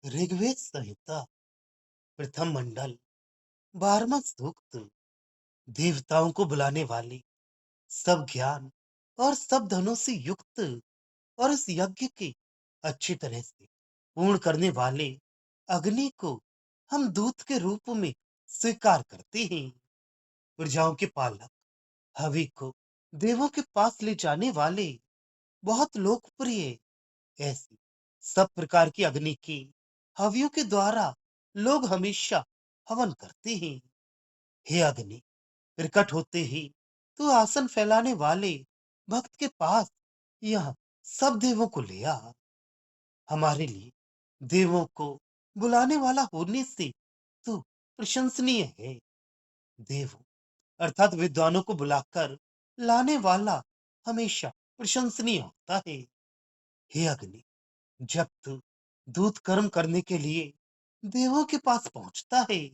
ऋग्वेद संहिता प्रथम मंडल 12वां सूक्त। देवताओं को बुलाने वाले, सब ज्ञान और सब धनों से युक्त और इस यज्ञ के अच्छी तरह से पूर्ण करने वाले अग्नि को हम दूत के रूप में स्वीकार करते हैं। प्रजाओं के पालक हवि को देवों के पास ले जाने वाले, बहुत लोकप्रिय ऐसी सब प्रकार की अग्नि की हवियों के द्वारा लोग हमेशा हवन करते हैं। हे अग्नि, प्रकट होते ही तू आसन फैलाने वाले भक्त के पास यह सब देवों को ले आ। हमारे लिए देवों को बुलाने वाला होने से तू प्रशंसनीय है। देवों अर्थात विद्वानों को बुलाकर लाने वाला हमेशा प्रशंसनीय होता है। हे अग्नि, जब तू दूत कर्म करने के लिए देवों के पास पहुंचता है,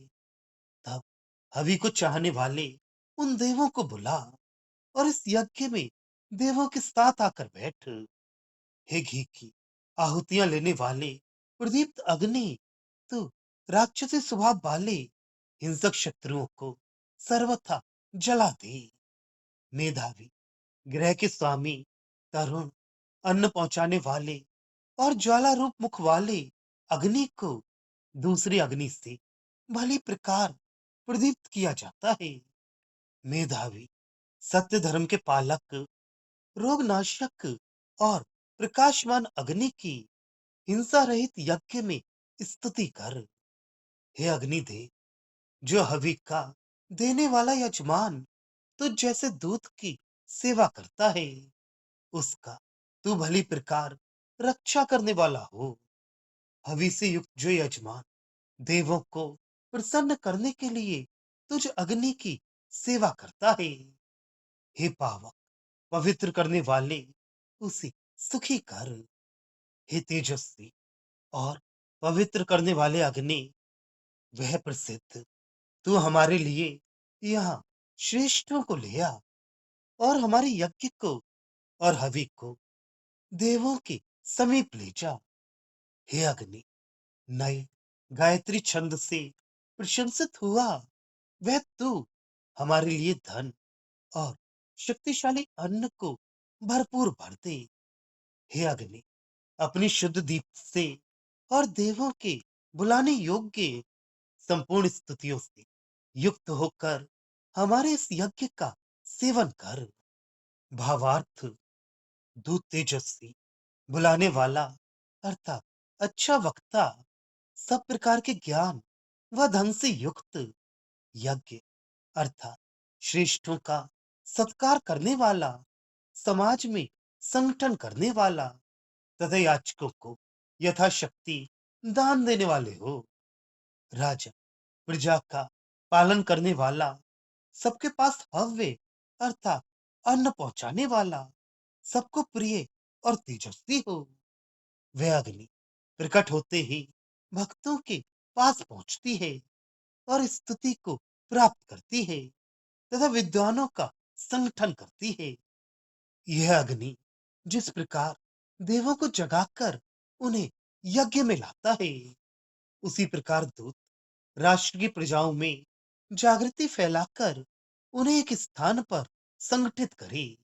तब हवि को चाहने वाले उन देवों को बुला और इस यज्ञ में देवों के साथ आकर बैठ। हे घी की आहुतियां लेने वाले प्रदीप्त अग्नि, तू राक्षसी स्वभाव वाले हिंसक शत्रुओं को सर्वथा जला दे। मेधावी ग्रह के स्वामी, तरुण अन्न पहुंचाने वाले और ज्वाला रूप मुख वाले अग्नि को दूसरी अग्नि से भली प्रकार प्रदीप्त किया जाता है। मेधावी सत्य धर्म के पालक, रोग नाशक और प्रकाशमान अग्नि की हिंसा रहित यज्ञ में स्तुति कर। हे अग्निदेव, जो हवि का देने वाला यजमान तुझ जैसे दूत की सेवा करता है, उसका तू भली प्रकार रक्षा करने वाला हो। हवि से युक्त जो यजमान देवों को प्रसन्न करने के लिए तुझ अग्नि की सेवा करता है, हे पावक पवित्र करने वाले, उसे सुखी कर। हे तेजस्वी और पवित्र करने वाले अग्नि, वह प्रसिद्ध तू हमारे लिए यहाँ श्रेष्ठों को ले आ और हमारे यज्ञ को और हवि को देवों के समीप ले जा। हे अग्नि, नए गायत्री छंद से प्रशंसित हुआ वह तू हमारे लिए धन और शक्तिशाली अन्न को भरपूर भर दे। हे अग्नि, अपनी शुद्ध दीप से और देवों के बुलाने योग्य संपूर्ण स्तुतियों से युक्त होकर हमारे इस यज्ञ का सेवन कर। भावार्थ, दूत तेजस्वी, बुलाने वाला अर्थात अच्छा वक्ता, सब प्रकार के ज्ञान व धन से युक्त, यज्ञ अर्थात श्रेष्ठों का सत्कार करने वाला, समाज में संगठन करने वाला तथा याचकों को यथाशक्ति दान देने वाले हो। राजा प्रजा का पालन करने वाला, सबके पास हव्य अर्थात अन्न पहुंचाने वाला, सबको प्रिय और तेजस्वी हो। वह अग्नि प्रकट होते ही भक्तों के पास पहुंचती है और स्तुति को प्राप्त करती है तथा विद्वानों का संगठन करती है। यह अग्नि जिस प्रकार देवों को जगाकर उन्हें यज्ञ में लाता है, उसी प्रकार दूत राष्ट्र की प्रजाओं में जागृति फैलाकर उन्हें एक स्थान पर संगठित करे।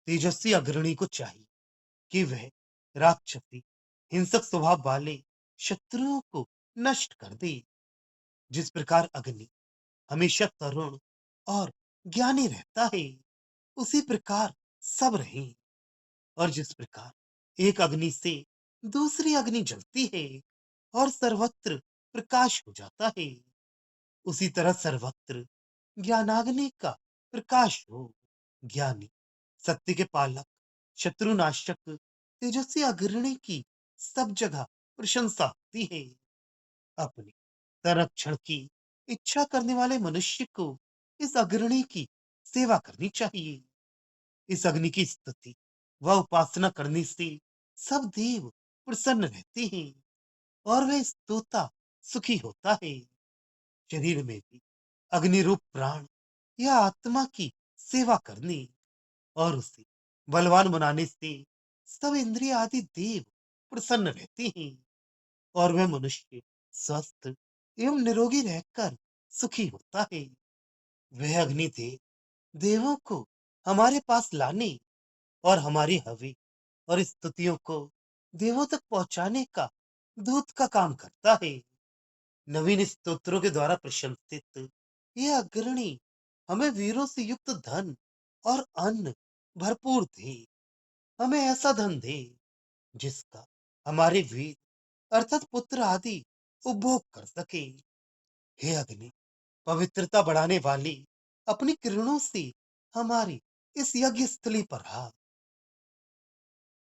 तेजस्वी अग्रणी को चाहिए कि वह राक्षसी हिंसक स्वभाव वाले शत्रुओं को नष्ट कर दे। जिस प्रकार अग्नि हमेशा तरुण और ज्ञानी रहता है, उसी प्रकार सब रहें। और जिस प्रकार एक अग्नि से दूसरी अग्नि जलती है और सर्वत्र प्रकाश हो जाता है, उसी तरह सर्वत्र ज्ञानाग्नि का प्रकाश हो। ज्ञानी सत्य के पालक, शत्रुनाशक, तेजस्वी अग्रणी की सब जगह प्रशंसा होती है। अपने संरक्षण की इच्छा करने वाले मनुष्य को इस अग्रणी की सेवा करनी चाहिए। इस अग्नि की स्तुति व उपासना करने से सब देव प्रसन्न रहते हैं और वह स्तोता सुखी होता है। शरीर में भी अग्नि रूप प्राण या आत्मा की सेवा करने और उसे बलवान बनाने से सब इंद्रिय आदि देव प्रसन्न रहते हैं। और वह मनुष्य स्वस्थ एवं निरोगी रहकर सुखी होता है। वह अग्नि दे देवों को हमारे पास लाने और हमारी हवि और स्तुतियों को देवों तक पहुंचाने का दूत का काम करता है। नवीन स्तोत्रों के द्वारा प्रशंसित यह अग्रणी हमें वीरों से युक्त धन और अन्न भरपूर दे। हमें ऐसा धन दे जिसका हमारे वीर अर्थात पुत्र आदि उपभोग कर सके। हे अग्नि, पवित्रता बढ़ाने वाली अपनी किरणों से हमारी इस यज्ञ स्थली पर आ